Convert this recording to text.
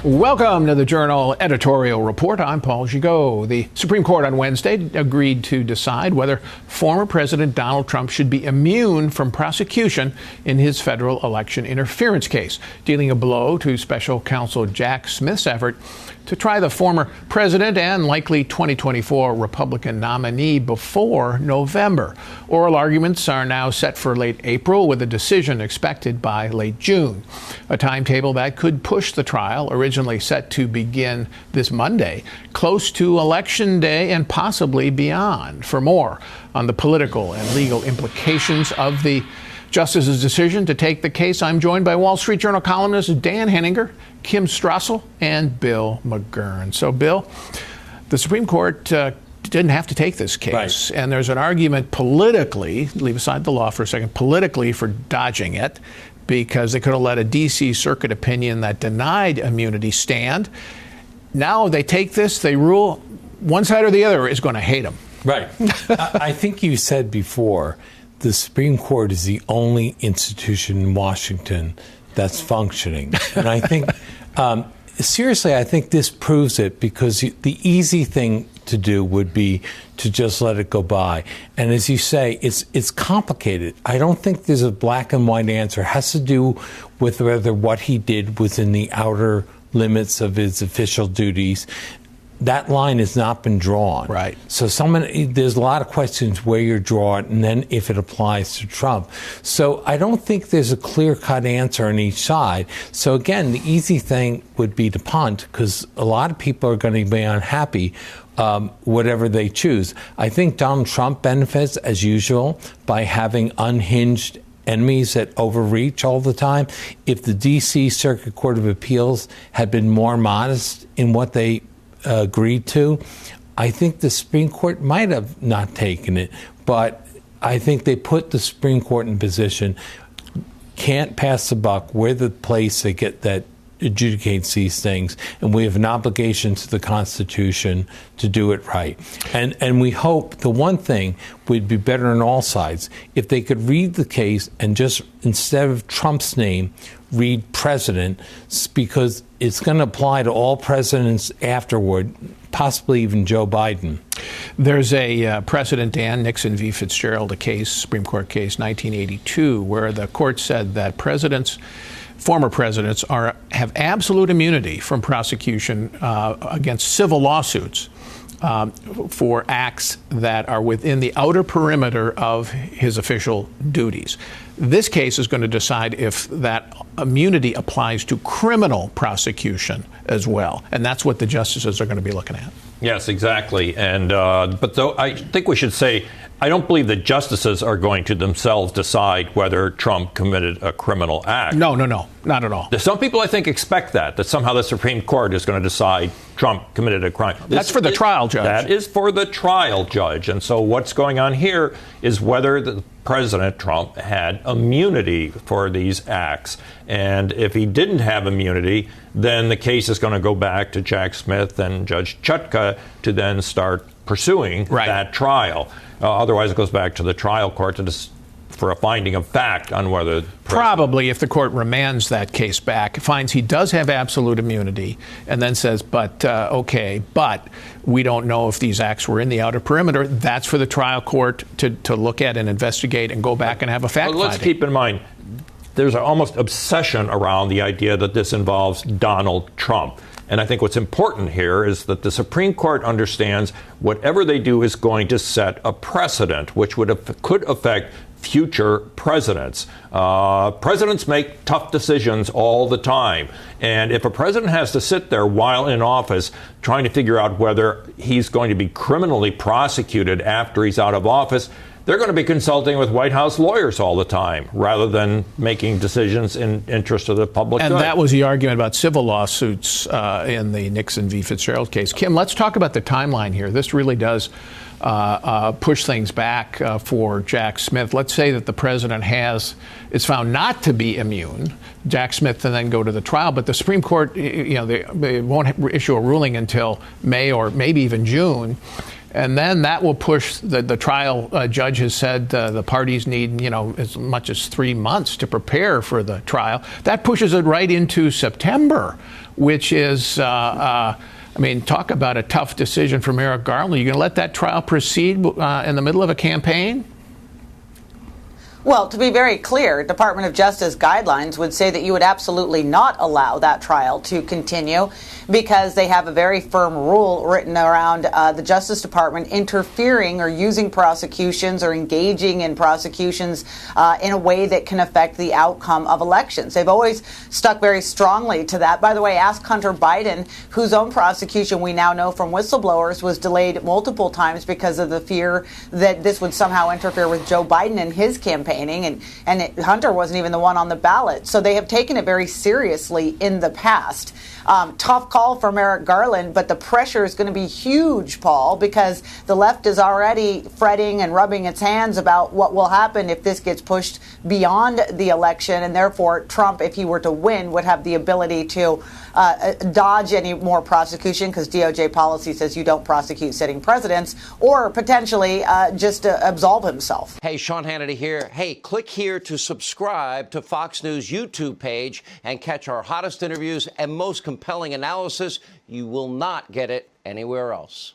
Welcome to the Journal Editorial Report. I'm Paul Gigot. The Supreme Court on Wednesday agreed to decide whether former President Donald Trump should be immune from prosecution in his federal election interference case, dealing a blow to special counsel Jack Smith's effort to try the former president and likely 2024 Republican nominee before November. Oral arguments are now set for late April, with a decision expected by late June, a timetable that could push the trial, originally set to begin this Monday, close to Election Day and possibly beyond. For more on the political and legal implications of the Justice's decision to take the case, I'm joined by Wall Street Journal columnists Dan Henninger, Kim Strassel, and Bill McGurn. So, Bill, the Supreme Court didn't have to take this case. Right. And there's an argument politically, leave aside the law for a second, politically for dodging it, because they could have let a D.C. Circuit opinion that denied immunity stand. Now they take this, they rule one side or the other is going to hate them. Right. I think you said before, the Supreme Court is the only institution in Washington that's functioning. And I think, seriously, I think this proves it, because the easy thing to do would be to just let it go by. And as you say, it's complicated. I don't think there's a black and white answer. It has to do with whether what he did was in the outer limits of his official duties. That line has not been drawn. Right. So there's a lot of questions where you draw it, and then if it applies to Trump. So I don't think there's a clear-cut answer on each side. So again, the easy thing would be to punt, because a lot of people are going to be unhappy whatever they choose. I think Donald Trump benefits, as usual, by having unhinged enemies that overreach all the time. If the D.C. Circuit Court of Appeals had been more modest in what they agreed to, I think the Supreme Court might have not taken it. But I think they put the Supreme Court in position, can't pass the buck. We're the place that adjudicates these things, and we have an obligation to the Constitution to do it right. And we hope the one thing would be better on all sides if they could read the case and just, instead of Trump's name, read president, because it's going to apply to all presidents afterward, possibly even Joe Biden. There's a precedent, Dan, Nixon v. Fitzgerald, a case, Supreme Court case, 1982, where the court said that former presidents have absolute immunity from prosecution against civil lawsuits for acts that are within the outer perimeter of his official duties. This case is going to decide if that immunity applies to criminal prosecution as well. And that's what the justices are going to be looking at. Yes, exactly. And but though I think we should say, I don't believe the justices are going to themselves decide whether Trump committed a criminal act. No, not at all. Some people, I think, expect that somehow the Supreme Court is going to decide Trump committed a crime. That's for the trial judge. That is for the trial judge. And so what's going on here is whether the President Trump had immunity for these acts. And if he didn't have immunity, then the case is going to go back to Jack Smith and Judge Chutka to then start pursuing that trial. Otherwise, it goes back to the trial court for a finding of fact on whether... Probably, if the court remands that case back, finds he does have absolute immunity, and then says, but we don't know if these acts were in the outer perimeter, that's for the trial court to look at and investigate and go back and have a fact finding. Let's keep in mind, there's an almost obsession around the idea that this involves Donald Trump. And I think what's important here is that the Supreme Court understands whatever they do is going to set a precedent, which could affect future presidents. Presidents make tough decisions all the time. And if a president has to sit there while in office trying to figure out whether he's going to be criminally prosecuted after he's out of office, they're going to be consulting with White House lawyers all the time rather than making decisions in interest of the public good. And that was the argument about civil lawsuits in the Nixon v. Fitzgerald case. Kim, let's talk about the timeline here. This really does push things back for Jack Smith. Let's say that the president is found not to be immune. Jack Smith can then go to the trial, but the Supreme Court, they won't issue a ruling until May or maybe even June. And then that will push the trial judge has said the parties need, as much as 3 months to prepare for the trial. That pushes it right into September, which is, talk about a tough decision for Merrick Garland. Are you going to let that trial proceed in the middle of a campaign? Well, to be very clear, Department of Justice guidelines would say that you would absolutely not allow that trial to continue because they have a very firm rule written around the Justice Department interfering or using prosecutions or engaging in prosecutions in a way that can affect the outcome of elections. They've always stuck very strongly to that. By the way, ask Hunter Biden, whose own prosecution we now know from whistleblowers was delayed multiple times because of the fear that this would somehow interfere with Joe Biden and his campaign. Hunter wasn't even the one on the ballot. So they have taken it very seriously in the past. Tough call for Merrick Garland, but the pressure is going to be huge, Paul, because the left is already fretting and rubbing its hands about what will happen if this gets pushed beyond the election. And therefore, Trump, if he were to win, would have the ability to dodge any more prosecution because DOJ policy says you don't prosecute sitting presidents, or potentially just absolve himself. Hey, Sean Hannity here. Hey, click here to subscribe to Fox News YouTube page and catch our hottest interviews and most compelling analysis. You will not get it anywhere else.